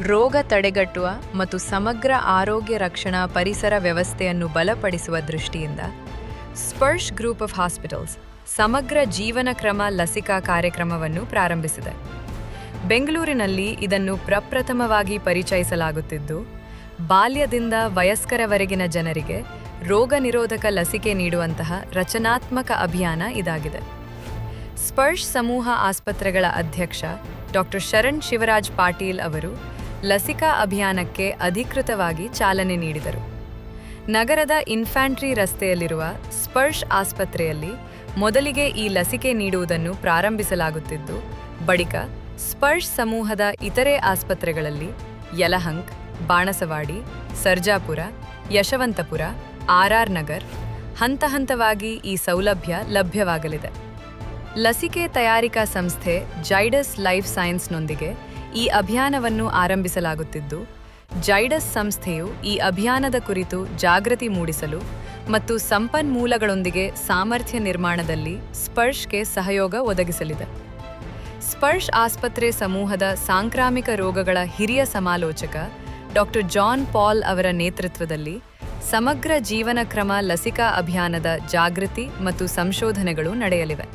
ರೋಗ ತಡೆಗಟ್ಟುವ ಮತ್ತು ಸಮಗ್ರ ಆರೋಗ್ಯ ರಕ್ಷಣಾ ಪರಿಸರ ವ್ಯವಸ್ಥೆಯನ್ನು ಬಲಪಡಿಸುವ ದೃಷ್ಟಿಯಿಂದ ಸ್ಪರ್ಶ್ ಗ್ರೂಪ್ ಆಫ್ ಹಾಸ್ಪಿಟಲ್ಸ್ ಸಮಗ್ರ ಜೀವನ ಕ್ರಮ ಲಸಿಕಾ ಕಾರ್ಯಕ್ರಮವನ್ನು ಪ್ರಾರಂಭಿಸಿದೆ. ಬೆಂಗಳೂರಿನಲ್ಲಿ ಇದನ್ನು ಪ್ರಪ್ರಥಮವಾಗಿ ಪರಿಚಯಿಸಲಾಗುತ್ತಿದ್ದು, ಬಾಲ್ಯದಿಂದ ವಯಸ್ಕರವರೆಗಿನ ಜನರಿಗೆ ರೋಗ ನಿರೋಧಕ ಲಸಿಕೆ ನೀಡುವಂತಹ ರಚನಾತ್ಮಕ ಅಭಿಯಾನ ಇದಾಗಿದೆ. ಸ್ಪರ್ಶ್ ಸಮೂಹ ಆಸ್ಪತ್ರೆಗಳ ಅಧ್ಯಕ್ಷ ಡಾಕ್ಟರ್ ಶರಣ್ ಶಿವರಾಜ್ ಪಾಟೀಲ್ ಅವರು ಲಸಿಕಾ ಅಭಿಯಾನಕ್ಕೆ ಅಧಿಕೃತವಾಗಿ ಚಾಲನೆ ನೀಡಿದರು. ನಗರದ ಇನ್ಫ್ಯಾಂಟ್ರಿ ರಸ್ತೆಯಲ್ಲಿರುವ ಸ್ಪರ್ಶ್ ಆಸ್ಪತ್ರೆಯಲ್ಲಿ ಮೊದಲಿಗೆ ಈ ಲಸಿಕೆ ನೀಡುವುದನ್ನು ಪ್ರಾರಂಭಿಸಲಾಗುತ್ತಿದ್ದು, ಬಳಿಕ ಸ್ಪರ್ಶ್ ಸಮೂಹದ ಇತರೆ ಆಸ್ಪತ್ರೆಗಳಲ್ಲಿ ಯಲಹಂಕ್, ಬಾಣಸವಾಡಿ, ಸರ್ಜಾಪುರ, ಯಶವಂತಪುರ, ಆರ್ ನಗರ್ ಹಂತ ಹಂತವಾಗಿ ಈ ಸೌಲಭ್ಯ ಲಭ್ಯವಾಗಲಿದೆ. ಲಸಿಕೆ ತಯಾರಿಕಾ ಸಂಸ್ಥೆ ಜೈಡಸ್ ಲೈಫ್ ಸೈನ್ಸ್ನೊಂದಿಗೆ ಈ ಅಭಿಯಾನವನ್ನು ಆರಂಭಿಸಲಾಗುತ್ತಿದ್ದು, ಜೈಡಸ್ ಸಂಸ್ಥೆಯು ಈ ಅಭಿಯಾನದ ಕುರಿತು ಜಾಗೃತಿ ಮೂಡಿಸಲು ಮತ್ತು ಸಂಪನ್ಮೂಲಗಳೊಂದಿಗೆ ಸಾಮರ್ಥ್ಯ ನಿರ್ಮಾಣದಲ್ಲಿ ಸ್ಪರ್ಶ್ಗೆ ಸಹಯೋಗ ಒದಗಿಸಲಿದೆ. ಸ್ಪರ್ಶ್ ಆಸ್ಪತ್ರೆ ಸಮೂಹದ ಸಾಂಕ್ರಾಮಿಕ ರೋಗಗಳ ಹಿರಿಯ ಸಮಾಲೋಚಕ ಡಾಕ್ಟರ್ ಜಾನ್ ಪಾಲ್ ಅವರ ನೇತೃತ್ವದಲ್ಲಿ ಸಮಗ್ರ ಜೀವನ ಕ್ರಮ ಲಸಿಕಾ ಅಭಿಯಾನದ ಜಾಗೃತಿ ಮತ್ತು ಸಂಶೋಧನೆಗಳು ನಡೆಯಲಿವೆ.